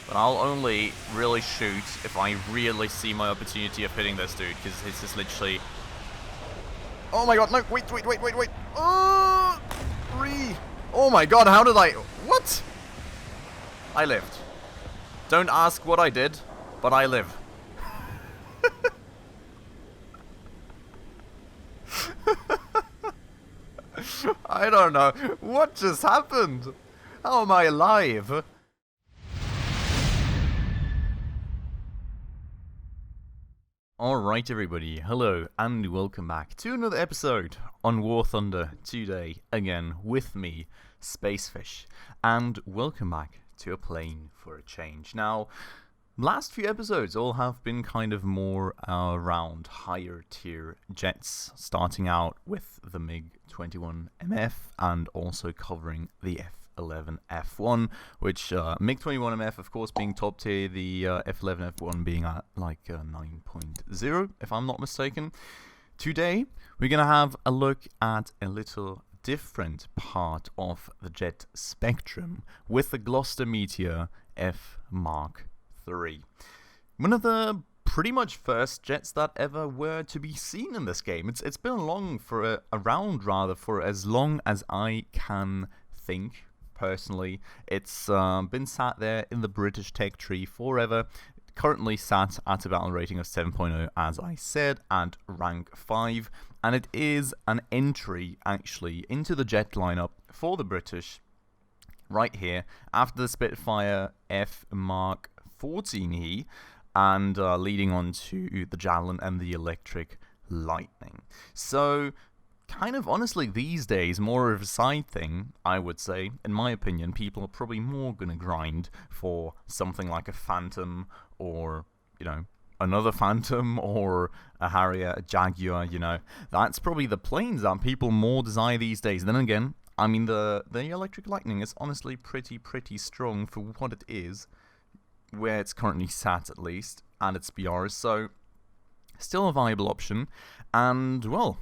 But I'll only really shoot if I really see my opportunity of hitting this dude, because this is literally... Oh my god, no, wait. Oh my god, how did I... What? I lived. Don't ask what I did, but I live. I don't know. What just happened? How am I alive? Alright everybody, hello and welcome back to another episode on War Thunder today, again with me, Spacefish, and welcome back to a plane for a change. Now, last few episodes all have been kind of more around higher tier jets, starting out with the MiG-21 MF and also covering the F11 F1, which MiG-21 MF of course being top tier, the F11 F1 being at like 9.0 if I'm not mistaken. Today we're gonna have a look at a little different part of the jet spectrum with the Gloucester Meteor F Mark III. One of the pretty much first jets that ever were to be seen in this game. It's been around for as long as I can think. Personally, it's been sat there in the British tech tree forever. Currently sat at a battle rating of 7.0, as I said, and rank 5, and it is an entry actually into the jet lineup for the British right here after the Spitfire F Mark 14E, and leading on to the Javelin and the Electric Lightning. So, kind of honestly, these days, more of a side thing, I would say. In my opinion, people are probably more gonna grind for something like a Phantom, or, you know, another Phantom, or a Harrier, a Jaguar, you know. That's probably the planes that people more desire these days. Then again, I mean, the Electric Lightning is honestly pretty strong for what it is, where it's currently sat at least, and its BRs, so still a viable option. And, well,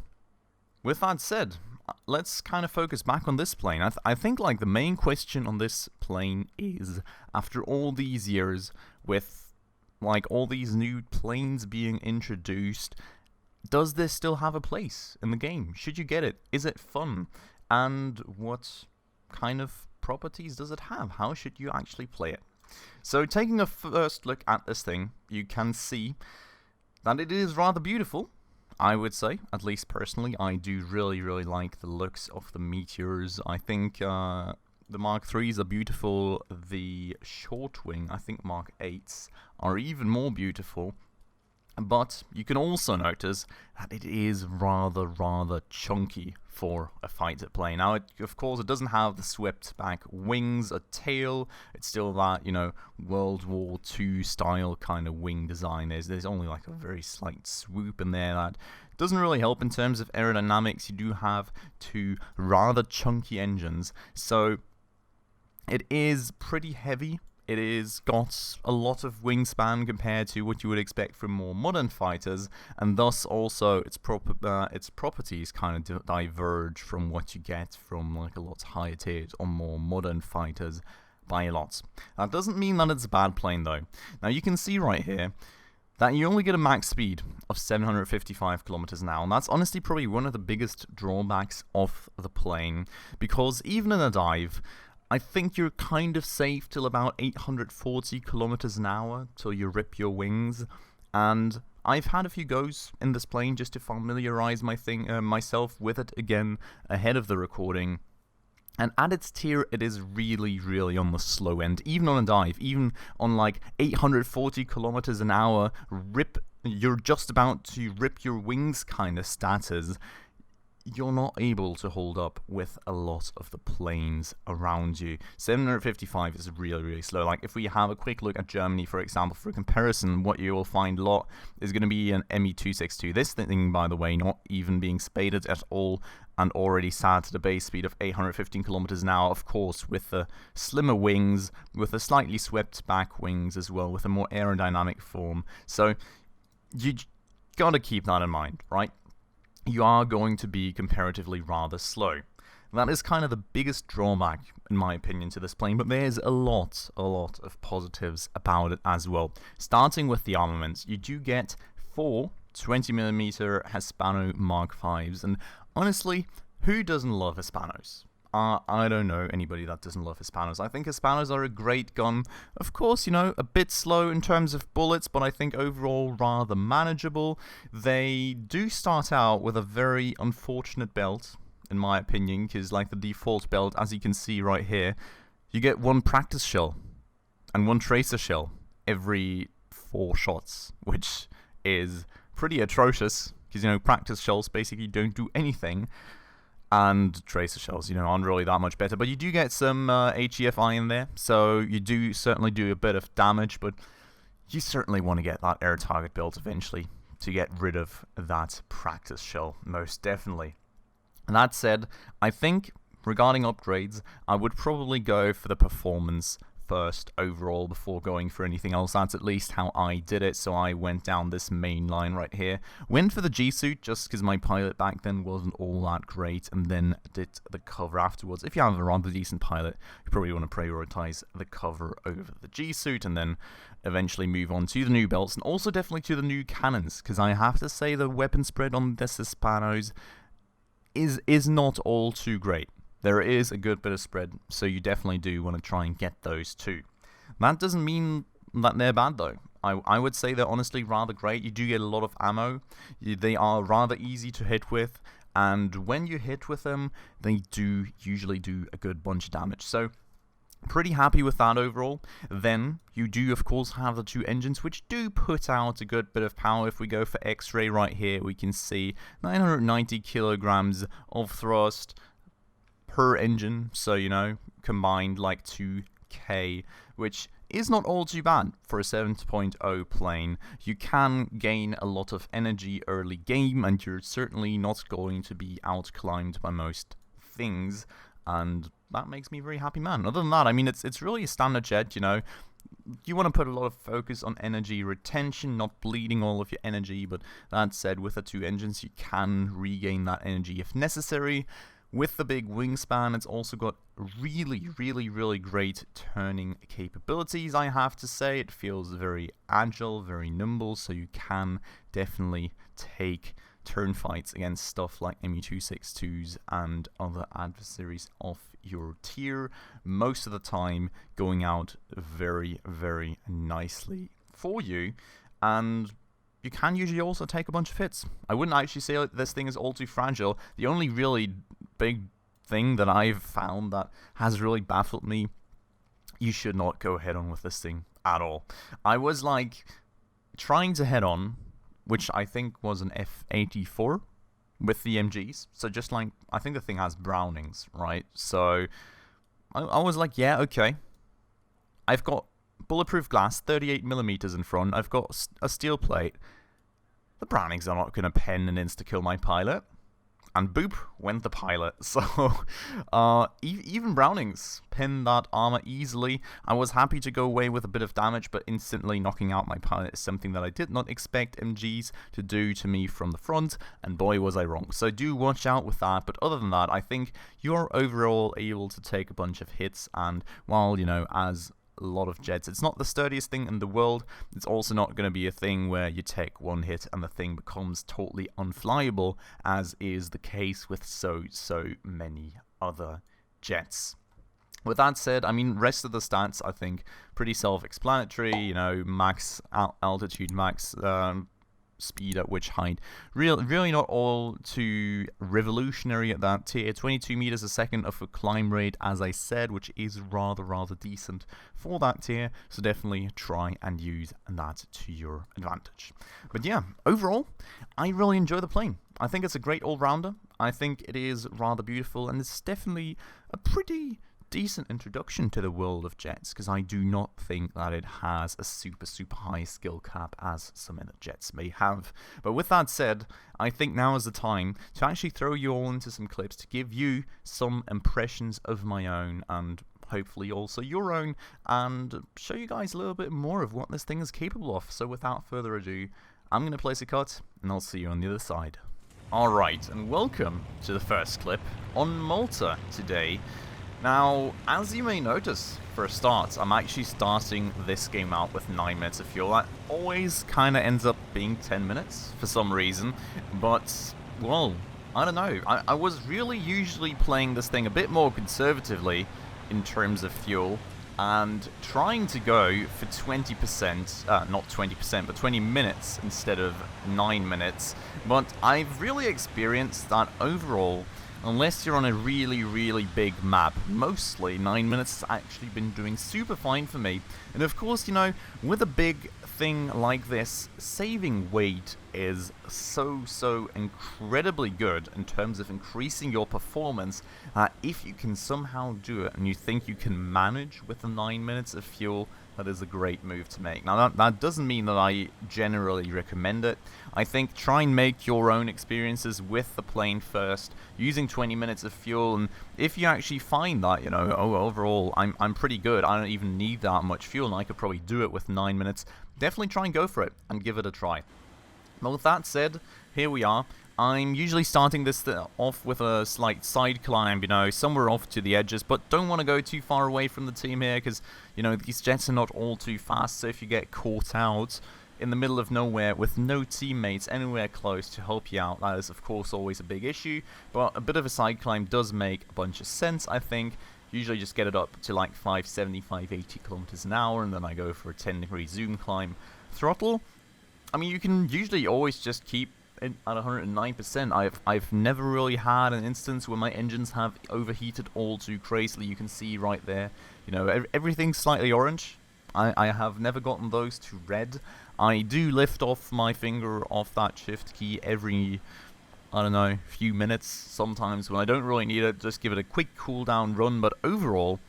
with that said, let's kind of focus back on this plane. I think like the main question on this plane is, after all these years with like all these new planes being introduced, does this still have a place in the game? Should you get it? Is it fun? And what kind of properties does it have? How should you actually play it? So taking a first look at this thing, you can see that it is rather beautiful. I would say, at least personally, I do really like the looks of the Meteors. I think the Mark IIIs are beautiful. The short wing, I think Mark 8s, are even more beautiful. But you can also notice that it is rather chunky for a fighter plane. Now, of course, it doesn't have the swept back wings, a tail. It's still that, you know, World War II style kind of wing design. There's only like a very slight swoop in there that doesn't really help in terms of aerodynamics. You do have two rather chunky engines, so it is pretty heavy. It is got a lot of wingspan compared to what you would expect from more modern fighters, and thus also its properties kind of diverge from what you get from like a lot higher tiers or more modern fighters by a lot. That doesn't mean that it's a bad plane though. Now you can see right here that you only get a max speed of 755 kilometers an hour, and that's honestly probably one of the biggest drawbacks of the plane, because even in a dive, I think you're kind of safe till about 840 kilometers an hour till you rip your wings. And I've had a few goes in this plane just to familiarize myself with it again ahead of the recording. And at its tier, it is really on the slow end. Even on a dive, even on like 840 kilometers an hour, you're just about to rip your wings kind of status, you're not able to hold up with a lot of the planes around you. 755 is really slow. Like, if we have a quick look at Germany, for example, for comparison, what you will find a lot is going to be an Me-262. This thing, by the way, not even being spaded at all, and already sat at a base speed of 815 kilometers an hour, of course, with the slimmer wings, with the slightly swept back wings as well, with a more aerodynamic form. So, you gotta keep that in mind, right? You are going to be comparatively rather slow. That is kind of the biggest drawback in my opinion, to this plane, but there's a lot of positives about it as well. Starting with the armaments, you do get 4 20mm Hispano Mark 5s, and honestly, who doesn't love Hispanos? I don't know anybody that doesn't love Hispanos. I think Hispanos are a great gun. Of course, you know, a bit slow in terms of bullets, but I think overall rather manageable. They do start out with a very unfortunate belt, in my opinion, because like the default belt, as you can see right here, you get 1 practice shell and 1 tracer shell every 4 shots, which is pretty atrocious, because, you know, practice shells basically don't do anything. And tracer shells, you know, aren't really that much better. But you do get some HEFI in there, so you do certainly do a bit of damage, but you certainly want to get that air target built eventually to get rid of that practice shell, most definitely. And that said, I think regarding upgrades, I would probably go for the performance first overall before going for anything else. That's at least how I did it, so I went down this main line right here. Went for the G-suit just because my pilot back then wasn't all that great, and then did the cover afterwards. If you have a rather decent pilot, you probably want to prioritize the cover over the G-suit, and then eventually move on to the new belts, and also definitely to the new cannons, because I have to say the weapon spread on this Hispanos is not all too great. There is a good bit of spread, so you definitely do want to try and get those too. That doesn't mean that they're bad though. I would say they're honestly rather great. You do get a lot of ammo. They are rather easy to hit with, and when you hit with them, they do usually do a good bunch of damage. So pretty happy with that overall. Then you do of course have the 2 engines, which do put out a good bit of power. If we go for X-ray right here, we can see 990 kilograms of thrust per engine, so, you know, combined like 2k, which is not all too bad for a 7.0 plane. You can gain a lot of energy early game, and you're certainly not going to be outclimbed by most things, and that makes me a very happy man. Other than that, I mean, it's really a standard jet, you know. You want to put a lot of focus on energy retention, not bleeding all of your energy, but that said, with the 2 engines, you can regain that energy if necessary. With the big wingspan, it's also got really great turning capabilities, I have to say. It feels very agile, very nimble, so you can definitely take turn fights against stuff like MU-262s and other adversaries of your tier, most of the time going out very nicely for you. And you can usually also take a bunch of hits. I wouldn't actually say this thing is all too fragile. The only really big thing that I've found that has really baffled me, you should not go head on with this thing at all. I was like trying to head on, which I think was an F-84 with the MGs. So just like, I think the thing has Brownings, right? So I was like, yeah, okay. I've got bulletproof glass, 38mm in front. I've got a steel plate. The Brownings are not going to pen and insta-kill my pilot. And boop, went the pilot. So, even Brownings pinned that armor easily. I was happy to go away with a bit of damage, but instantly knocking out my pilot is something that I did not expect MGs to do to me from the front, and boy was I wrong. So do watch out with that, but other than that, I think you're overall able to take a bunch of hits, and while, you know, as a lot of jets, it's not the sturdiest thing in the world, it's also not going to be a thing where you take one hit and the thing becomes totally unflyable, as is the case with so many other jets. With that said, I mean, rest of the stats, I think, pretty self-explanatory, you know, max altitude, max speed at which height. Really not all too revolutionary at that tier. 22 meters a second of a climb rate, as I said, which is rather decent for that tier, so definitely try and use that to your advantage. But yeah, overall, I really enjoy the plane. I think it's a great all-rounder. I think it is rather beautiful, and it's definitely a pretty decent introduction to the world of jets, because I do not think that it has a super high skill cap as some other jets may have. But with that said, I think now is the time to actually throw you all into some clips to give you some impressions of my own, and hopefully also your own, and show you guys a little bit more of what this thing is capable of. So without further ado, I'm going to place a cut, and I'll see you on the other side. Alright, and welcome to the first clip on Malta today. Now, as you may notice, for a start, I'm actually starting this game out with 9 minutes of fuel. That always kind of ends up being 10 minutes for some reason, but, well, I don't know. I was really usually playing this thing a bit more conservatively in terms of fuel, and trying to go for 20%, not 20%, but 20 minutes instead of 9 minutes, but I've really experienced that overall, unless you're on a really, really big map, mostly 9 minutes has actually been doing super fine for me. And of course, you know, with a big thing like this, saving weight is so incredibly good in terms of increasing your performance. If you can somehow do it and you think you can manage with the 9 minutes of fuel, that is a great move to make. Now that doesn't mean that I generally recommend it. I think try and make your own experiences with the plane first, using 20 minutes of fuel, and if you actually find that, you know, oh, overall I'm pretty good, I don't even need that much fuel and I could probably do it with 9 minutes, definitely try and go for it and give it a try. Well, with that said, here we are. I'm usually starting this off with a slight side climb, you know, somewhere off to the edges, but don't want to go too far away from the team here because, you know, these jets are not all too fast, so if you get caught out in the middle of nowhere with no teammates anywhere close to help you out, that is of course always a big issue, but a bit of a side climb does make a bunch of sense, I think. Usually just get it up to like 570, 580 kilometers an hour, and then I go for a 10-degree zoom climb throttle. I mean, you can usually always just keep it at 109%. I've never really had an instance where my engines have overheated all too crazily. You can see right there, you know, everything's slightly orange. I have never gotten those to red. I do lift off my finger off that shift key every, I don't know, few minutes. Sometimes when I don't really need it, just give it a quick cooldown run, but overall,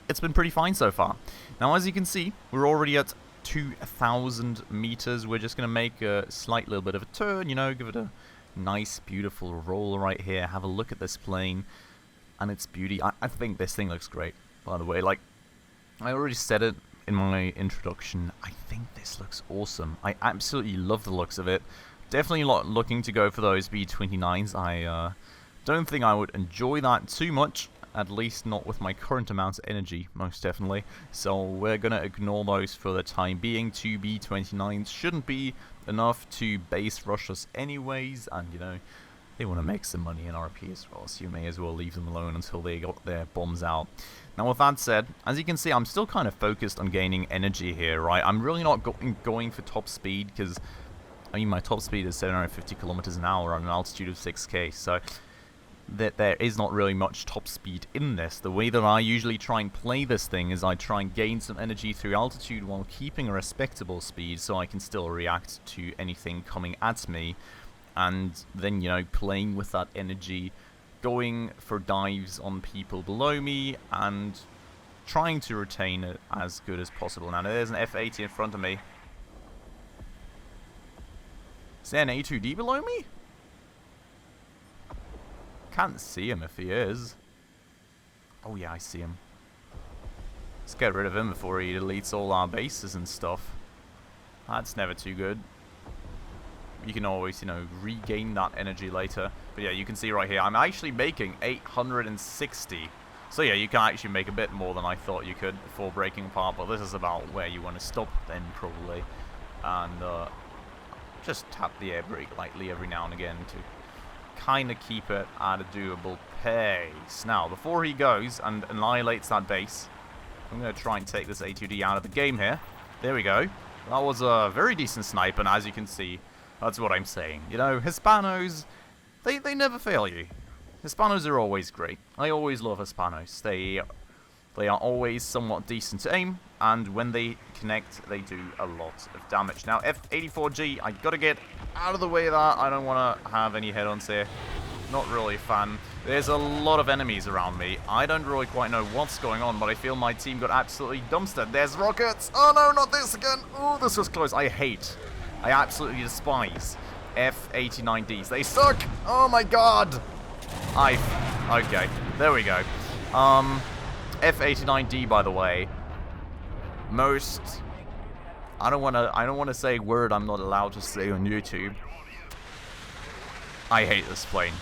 it's been pretty fine so far. Now, as you can see, we're already at 2,000 meters. We're just going to make a slight little bit of a turn, you know, give it a nice, beautiful roll right here. Have a look at this plane and its beauty. I think this thing looks great, by the way. Like, I already said it in my introduction. I think this looks awesome. I absolutely love the looks of it. Definitely not looking to go for those B-29s. I don't think I would enjoy that too much. At least not with my current amount of energy, most definitely. So we're going to ignore those for the time being. 2 B-29s shouldn't be enough to base rush us anyways. And, you know, they want to make some money in RP as well. So you may as well leave them alone until they got their bombs out. Now, with that said, as you can see, I'm still kind of focused on gaining energy here, right? I'm really not going for top speed because, I mean, my top speed is 750 kilometers an hour on an altitude of 6K. So that there is not really much top speed in this. The way that I usually try and play this thing is I try and gain some energy through altitude while keeping a respectable speed so I can still react to anything coming at me, and then, you know, playing with that energy, going for dives on people below me and trying to retain it as good as possible. Now there's an F-80 in front of me. Is there an A2D below me? Can't see him if he is. Oh yeah, I see him. Let's get rid of him before he deletes all our bases and stuff. That's never too good. You can always, you know, regain that energy later. But yeah, you can see right here, I'm actually making 860. So yeah, you can actually make a bit more than I thought you could before breaking apart. But this is about where you want to stop then, probably. And just tap the air brake lightly every now and again to kind of keep it at a doable pace. Now, before he goes and annihilates that base, I'm going to try and take this A2D out of the game here. There we go. That was a very decent snipe, and as you can see, that's what I'm saying. You know, Hispanos, they never fail you. Hispanos are always great. I always love Hispanos. They are always somewhat decent to aim, and when they connect, they do a lot of damage. Now, F-84G, I gotta get out of the way of that. I don't want to have any head-ons here. Not really a fan. There's a lot of enemies around me. I don't really quite know what's going on, but I feel my team got absolutely dumpstered. There's rockets. Oh no, not this again. Oh, this was close. I absolutely despise F-89Ds. They suck. Oh my god. Okay, there we go. F-89D, by the way, I don't want to say a word I'm not allowed to say on YouTube. I hate this plane.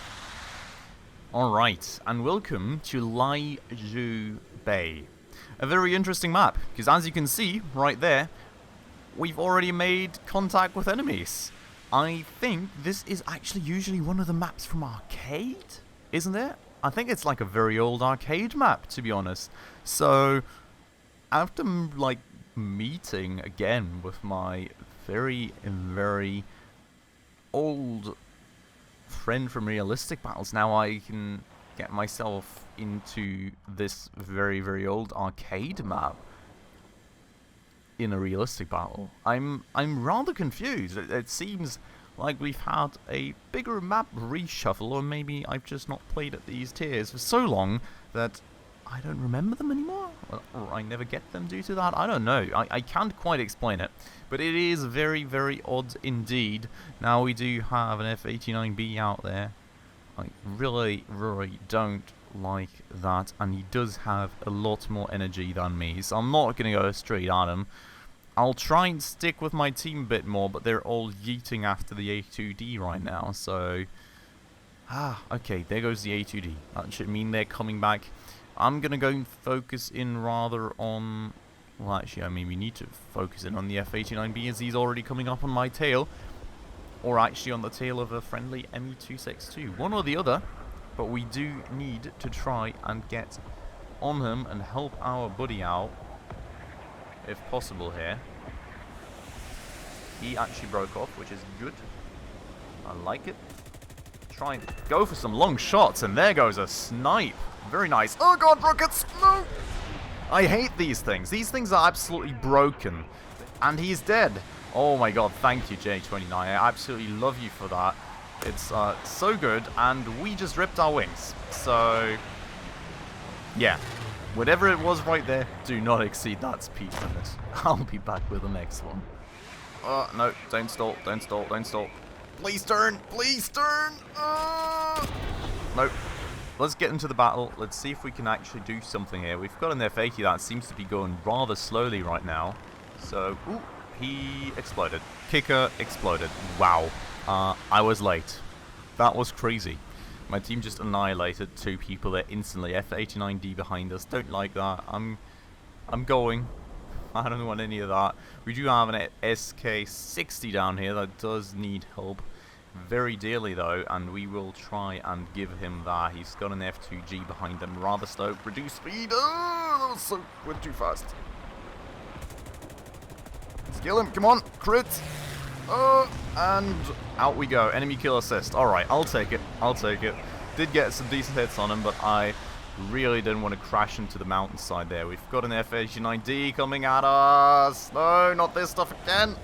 Alright, and welcome to Laiju Bay. A very interesting map, because as you can see, right there, we've already made contact with enemies. I think this is actually usually one of the maps from Arcade, isn't it? I think it's like a very old Arcade map, to be honest. So, after like meeting again with my very old friend from Realistic Battles, now I can get myself into this very old Arcade map in a Realistic Battle. I'm rather confused. It seems like we've had a bigger map reshuffle, or maybe I've just not played at these tiers for so long that I don't remember them anymore, or I never get them due to that. I don't know. I can't quite explain it, but it is very odd indeed. Now we do have an F-89B out there. I really don't like that, and he does have a lot more energy than me, so I'm not going to go straight at him. I'll try and stick with my team a bit more, but they're all yeeting after the A2D right now, so... okay, there goes the A2D. That should mean they're coming back. I'm going to go and focus in rather on... Well, actually, I mean, we need to focus in on the F-89B as he's already coming up on my tail. Or actually on the tail of a friendly ME-262. One or the other. But we do need to try and get on him and help our buddy out. If possible here. He actually broke off, which is good. I like it. Try and go for some long shots, and there goes a snipe. Very nice. Oh god, rockets! No! I hate these things. These things are absolutely broken. And he's dead. Oh my god, thank you, J29. I absolutely love you for that. It's so good, and we just ripped our wings. So, yeah. Whatever it was right there, do not exceed that speed limit. I'll be back with the next one. No, don't stall, don't stall, don't stall. Please turn! Please turn! Nope. Let's get into the battle. Let's see if we can actually do something here. We've got an F-80 that seems to be going rather slowly right now. So, ooh, he exploded. Kicker exploded. Wow. I was late. That was crazy. My team just annihilated two people there instantly. F-89D behind us. Don't like that. I'm going. I don't want any of that. We do have an SK-60 down here that does need help very dearly though, and we will try and give him that. He's got an F2G behind him, rather slow. Reduce speed. Oh, so went too fast. Kill him. Come on, crit. And out we go. Enemy kill assist. Alright, I'll take it. I'll take it. Did get some decent hits on him, but I really didn't want to crash into the mountainside there. We've got an F-89D coming at us. No, not this stuff again.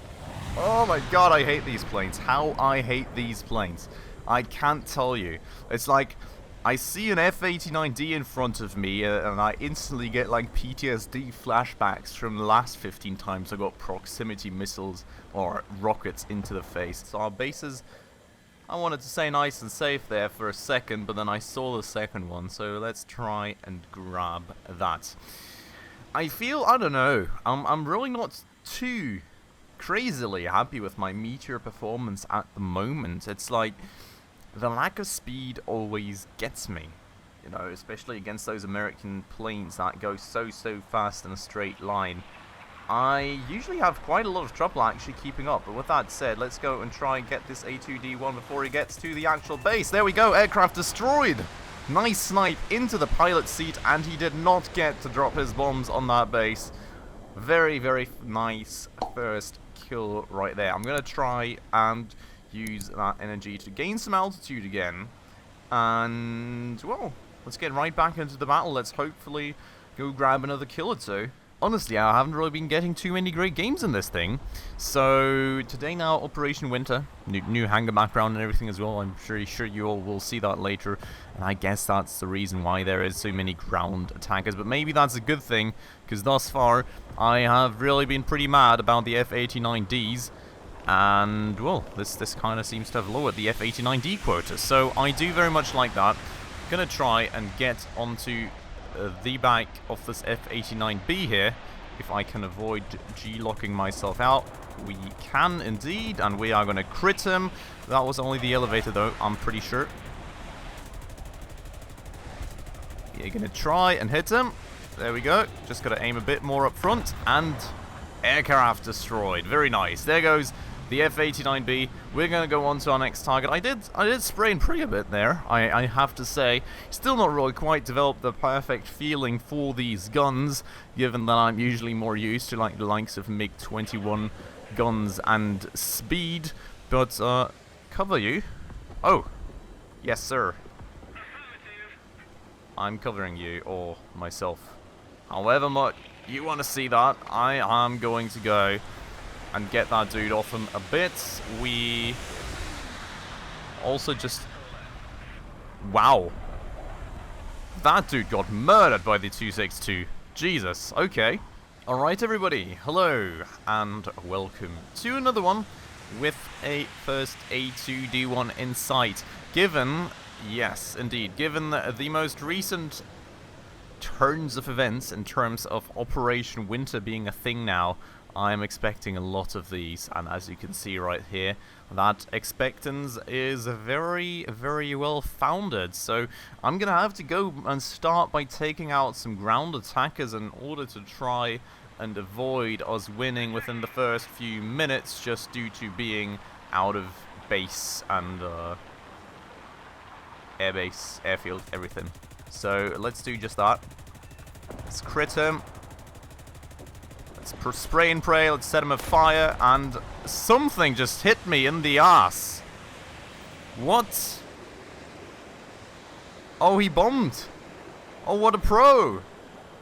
Oh my god, I hate these planes. How I hate these planes. I can't tell you. It's like, I see an F-89D in front of me, and I instantly get like PTSD flashbacks from the last 15 times I got proximity missiles or rockets into the face. So our bases, I wanted to say nice and safe there for a second, but then I saw the second one, so let's try and grab that. I feel, I don't know, I'm really not too crazily happy with my Meteor performance at the moment. It's like, the lack of speed always gets me, you know, especially against those American planes that go so fast in a straight line. I usually have quite a lot of trouble actually keeping up, but with that said, let's go and try and get this A2D1 before he gets to the actual base. There we go, aircraft destroyed! Nice snipe into the pilot's seat, and he did not get to drop his bombs on that base. Very nice first kill right there. I'm going to try and use that energy to gain some altitude again, and well, let's get right back into the battle. Let's hopefully go grab another kill or two. Honestly, I haven't really been getting too many great games in this thing. So today now, Operation Winter, new hangar background and everything as well. I'm sure you all will see that later, and I guess that's the reason why there is so many ground attackers. But maybe that's a good thing, because thus far I have really been pretty mad about the F-89Ds. And, well, this kind of seems to have lowered the F-89D quota. So I do very much like that. Gonna try and get onto the back of this F-89B here. If I can avoid G-locking myself out. We can indeed, and we are going to crit him. That was only the elevator though, I'm pretty sure. You're gonna try and hit him. There we go. Just gotta aim a bit more up front. And aircraft destroyed. Very nice. There goes the F-89B. We're gonna go on to our next target. I did spray and pray a bit there, I have to say. Still not really quite developed the perfect feeling for these guns, given that I'm usually more used to like the likes of MiG-21 guns and speed. But cover you. Oh, yes sir. I'm covering you, or myself. However much you want to see that, I am going to go and get that dude off him a bit. We also just... Wow. That dude got murdered by the 262. Jesus, okay. Alright everybody, hello, and welcome to another one with a first A2D1 in sight. Given, yes indeed, given the most recent turns of events in terms of Operation Winter being a thing now, I'm expecting a lot of these, and as you can see right here, that expectance is very, very well founded. So I'm gonna have to go and start by taking out some ground attackers in order to try and avoid us winning within the first few minutes, just due to being out of base and airbase, airfield, everything. So let's do just that. Let's crit him. Let's spray and pray. Let's set him afire. And something just hit me in the ass. What? Oh, he bombed. Oh, what a pro.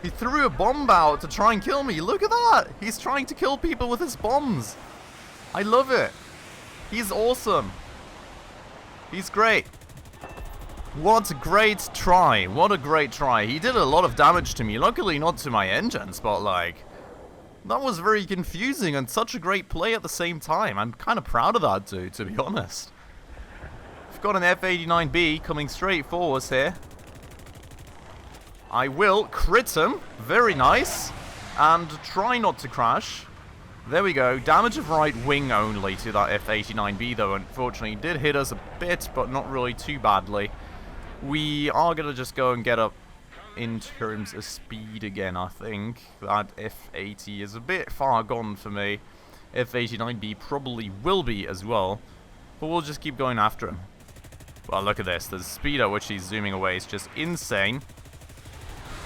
He threw a bomb out to try and kill me. Look at that. He's trying to kill people with his bombs. I love it. He's awesome. He's great. What a great try. What a great try. He did a lot of damage to me. Luckily not to my engines, but like... that was very confusing and such a great play at the same time. I'm kind of proud of that dude, to be honest. I've got an F-89B coming straight for us here. I will crit him. Very nice. And try not to crash. There we go. Damage of right wing only to that F-89B, though. Unfortunately, did hit us a bit, but not really too badly. We are going to just go and get up in terms of speed again, I think. That F-80 is a bit far gone for me. F-89B probably will be as well. But we'll just keep going after him. Well, look at this. The speed at which he's zooming away is just insane.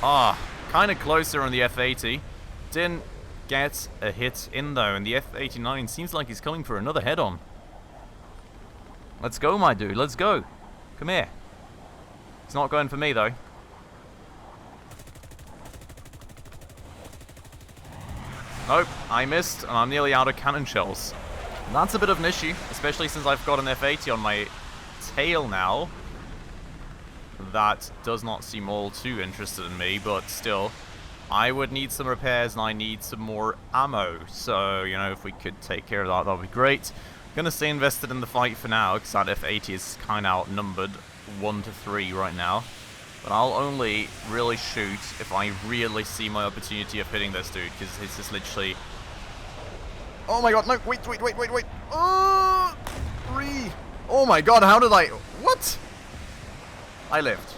Ah, kind of closer on the F-80. Didn't get a hit in though, and the F-89 seems like he's coming for another head-on. Let's go, my dude. Let's go. Come here. It's not going for me, though. Nope, I missed, and I'm nearly out of cannon shells. That's a bit of an issue, especially since I've got an F-80 on my tail now. That does not seem all too interested in me, but still. I would need some repairs, and I need some more ammo. So, you know, if we could take care of that, that would be great. Gonna stay invested in the fight for now, because that F-80 is kind of outnumbered 1-3 right now. But I'll only really shoot if I really see my opportunity of hitting this dude, because it's just literally... Oh my god, no, wait. Oh my god, how did I... What? I lived.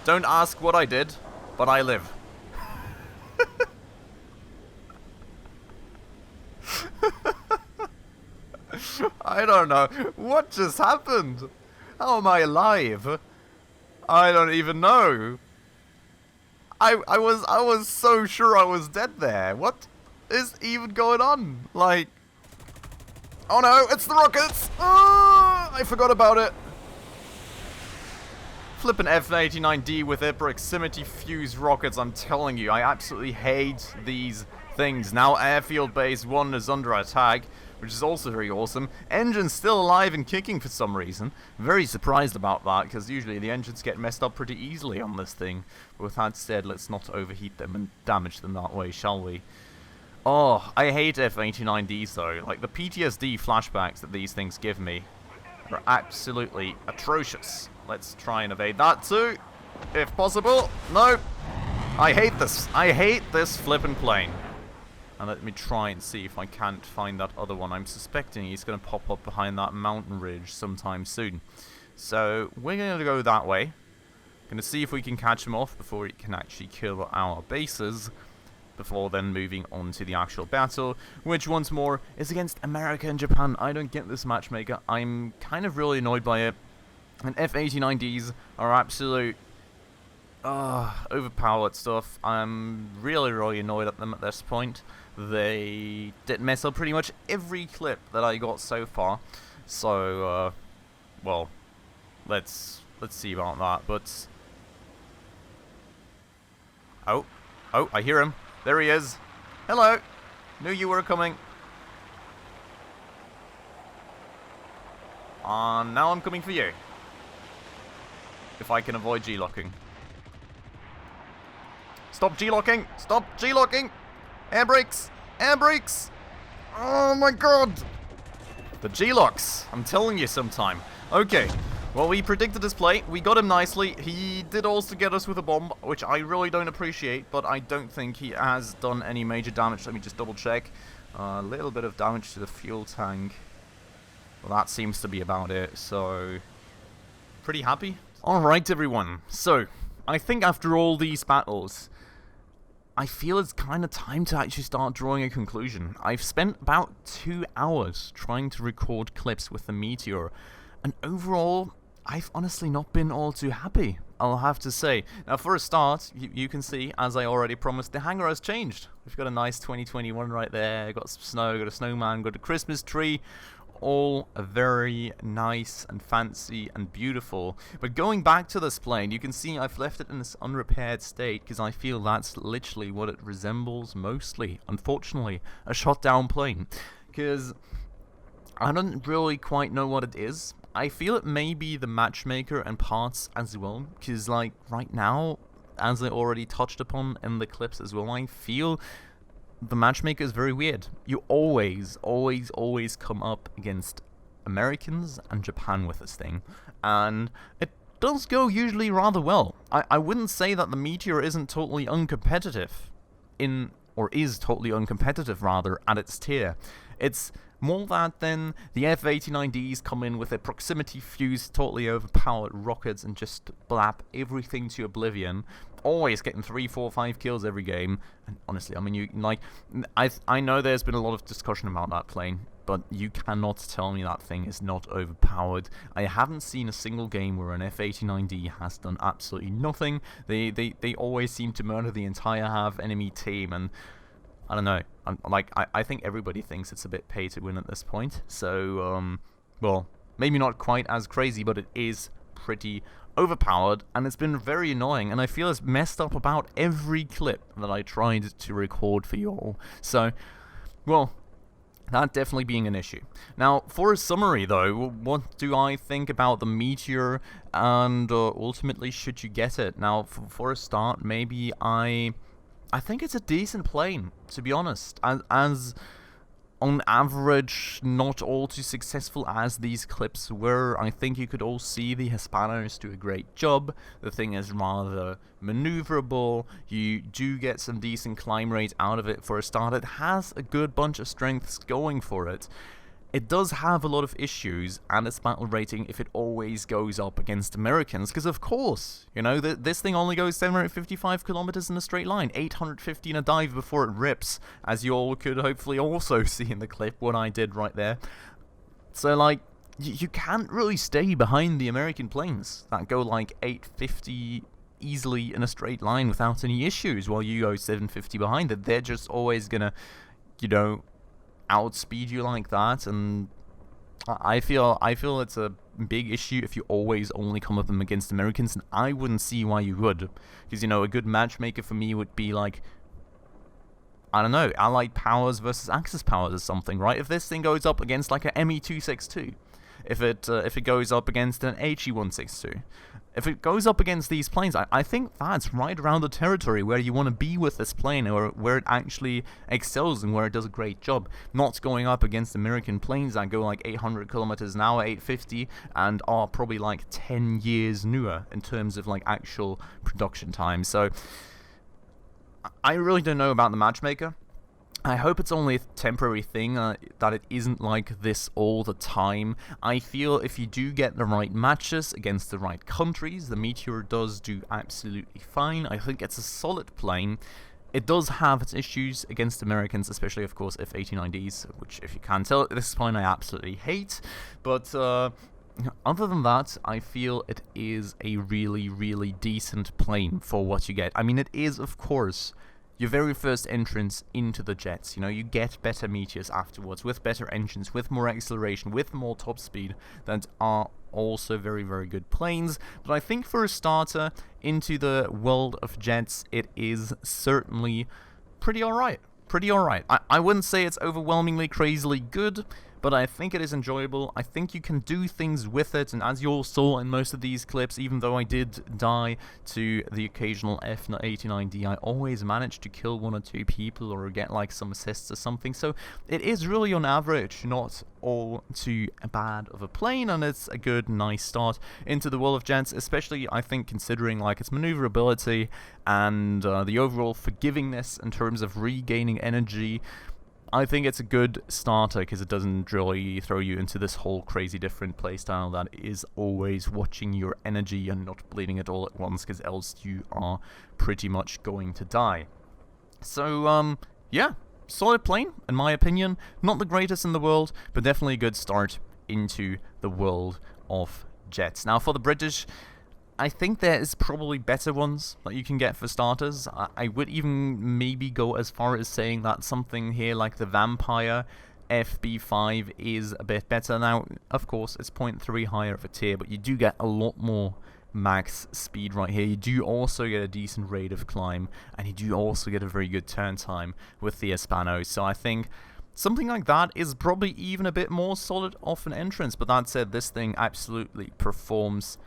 Don't ask what I did, but I live. I don't know. What just happened? How am I alive? I don't even know. I was so sure I was dead there. What is even going on? Like, oh no, it's the rockets! Oh, I forgot about it. Flippin' F-89D with their proximity fuse rockets, I'm telling you, I absolutely hate these things. Now Airfield Base 1 is under attack, which is also very awesome. Engine's still alive and kicking for some reason. Very surprised about that, because usually the engines get messed up pretty easily on this thing. But with that said, let's not overheat them and damage them that way, shall we? Oh, I hate F-89Ds though. Like, the PTSD flashbacks that these things give me are absolutely atrocious. Let's try and evade that too, if possible. No! I hate this. I hate this flippin' plane. And let me try and see if I can't find that other one. I'm suspecting he's going to pop up behind that mountain ridge sometime soon. So, we're going to go that way. Gonna see if we can catch him off before he can actually kill our bases, before then moving on to the actual battle, which once more is against America and Japan. I don't get this matchmaker. I'm kind of really annoyed by it. And F-89Ds are absolute overpowered stuff. I'm really annoyed at them at this point. They did mess up pretty much every clip that I got so far. So, well, let's see about that. But oh, I hear him. There he is. Hello. Knew you were coming. Now I'm coming for you. If I can avoid G-locking. Stop G-locking! Stop G-locking! Air brakes! Air brakes! Oh my god! The G-locks! I'm telling you sometime. Okay. Well, we predicted his play. We got him nicely. He did also get us with a bomb, which I really don't appreciate, but I don't think he has done any major damage. Let me just double check. A little bit of damage to the fuel tank. Well, that seems to be about it, so pretty happy. Alright, everyone. So, I think after all these battles, I feel it's kind of time to actually start drawing a conclusion. I've spent about 2 hours trying to record clips with the Meteor, and overall, I've honestly not been all too happy, I'll have to say. Now, for a start, you can see, as I already promised, the hangar has changed. We've got a nice 2021 right there, got some snow, got a snowman, got a Christmas tree. All very nice and fancy and beautiful. But going back to this plane, you can see I've left it in this unrepaired state because I feel that's literally what it resembles mostly, unfortunately, a shot down plane. Because I don't really quite know what it is. I feel it may be the matchmaker and parts as well, because like right now, as I already touched upon in the clips as well, I feel the matchmaker is very weird. You always come up against Americans and Japan with this thing, and it does go usually rather well. I wouldn't say that the Meteor isn't totally uncompetitive or is totally uncompetitive rather at its tier. It's more that then the F-89Ds come in with their proximity fused, totally overpowered rockets and just blap everything to oblivion. Always getting 3, 4, 5 kills every game. And honestly, I mean, I know there's been a lot of discussion about that plane, but you cannot tell me that thing is not overpowered. I haven't seen a single game where an F-89D has done absolutely nothing. They always seem to murder the entire half enemy team, and I don't know. I think everybody thinks it's a bit pay to win at this point. So, well, maybe not quite as crazy, but it is pretty overpowered, and it's been very annoying, and I feel it's messed up about every clip that I tried to record for you all. So, well, that definitely being an issue. Now, for a summary though, what do I think about the Meteor, and ultimately should you get it? Now, for a start, maybe I think it's a decent plane, to be honest. As on average, not all too successful as these clips were, I think you could all see the Hispanos do a great job. The thing is rather maneuverable. You do get some decent climb rate out of it for a start. It has a good bunch of strengths going for it. It does have a lot of issues, and its battle rating if it always goes up against Americans, because of course, you know, this thing only goes 755 kilometers in a straight line, 850 in a dive before it rips, as you all could hopefully also see in the clip what I did right there. So, like, you can't really stay behind the American planes that go like 850 easily in a straight line without any issues, while you go 750 behind it. They're just always gonna, you know, outspeed you like that, and I feel it's a big issue if you always only come up them against Americans, and I wouldn't see why you would, because, you know, a good matchmaker for me would be like, I don't know, Allied powers versus Axis powers or something, right? If this thing goes up against like a ME-262, if it goes up against an HE-162, if it goes up against these planes, I think that's right around the territory where you want to be with this plane, or where it actually excels and where it does a great job. Not going up against American planes that go like 800 kilometers an hour, 850, and are probably like 10 years newer in terms of like actual production time. So I really don't know about the matchmaker. I hope it's only a temporary thing, that it isn't like this all the time. I feel if you do get the right matches against the right countries, the Meteor does do absolutely fine. I think it's a solid plane. It does have its issues against Americans, especially, of course, F-89Ds, which, if you can't tell, this plane I absolutely hate. But other than that, I feel it is a really, really decent plane for what you get. I mean, it is, of course, your very first entrance into the jets. You know, you get better Meteors afterwards, with better engines, with more acceleration, with more top speed, that are also very, very good planes. But I think for a starter into the world of jets, it is certainly pretty alright. Pretty alright. I wouldn't say it's overwhelmingly crazily good, but I think it is enjoyable. I think you can do things with it, and as you all saw in most of these clips, even though I did die to the occasional F-89D, I always managed to kill 1 or 2 people or get like some assists or something, so it is really on average not all too bad of a plane, and it's a good, nice start into the world of jets, especially I think considering like its maneuverability and the overall forgivingness in terms of regaining energy. I think it's a good starter because it doesn't really throw you into this whole crazy different playstyle that is always watching your energy and not bleeding it all at once, because else you are pretty much going to die. So, yeah, solid plane, in my opinion. Not the greatest in the world, but definitely a good start into the world of jets. Now, for the British, I think there is probably better ones that you can get for starters. I would even maybe go as far as saying that something here like the Vampire FB5 is a bit better. Now, of course, it's 0.3 higher of a tier, but you do get a lot more max speed right here. You do also get a decent rate of climb, and you do also get a very good turn time with the Hispano. So I think something like that is probably even a bit more solid off an entrance. But that said, this thing absolutely performs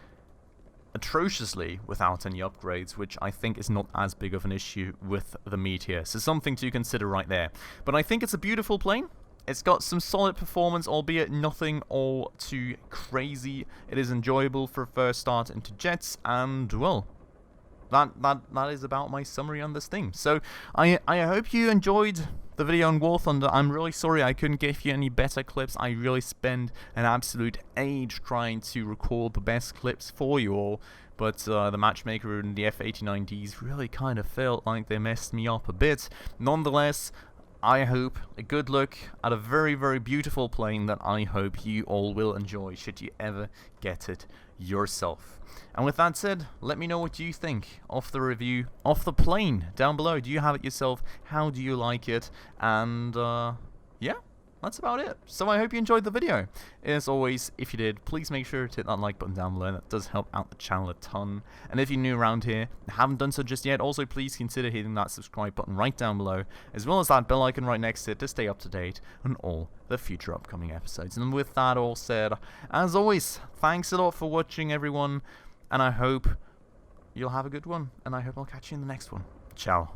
atrociously without any upgrades, which I think is not as big of an issue with the Meteor. So something to consider right there. But I think it's a beautiful plane. It's got some solid performance, albeit nothing all too crazy. It is enjoyable for a first start into jets, and well, that is about my summary on this thing. So I hope you enjoyed the video on War Thunder. I'm really sorry I couldn't give you any better clips. I really spend an absolute age trying to record the best clips for you all, but the matchmaker and the F-89Ds really kind of felt like they messed me up a bit. Nonetheless, I hope a good look at a very, very beautiful plane that I hope you all will enjoy should you ever get it yourself. And with that said, let me know what you think of the review of the plane down below. Do you have it yourself? How do you like it? And yeah, that's about it. So I hope you enjoyed the video. As always, if you did, please make sure to hit that like button down below. That does help out the channel a ton. And if you're new around here and haven't done so just yet, also please consider hitting that subscribe button right down below, as well as that bell icon right next to it to stay up to date on all the future upcoming episodes. And with that all said, as always, thanks a lot for watching, everyone, and I hope you'll have a good one, and I hope I'll catch you in the next one. Ciao.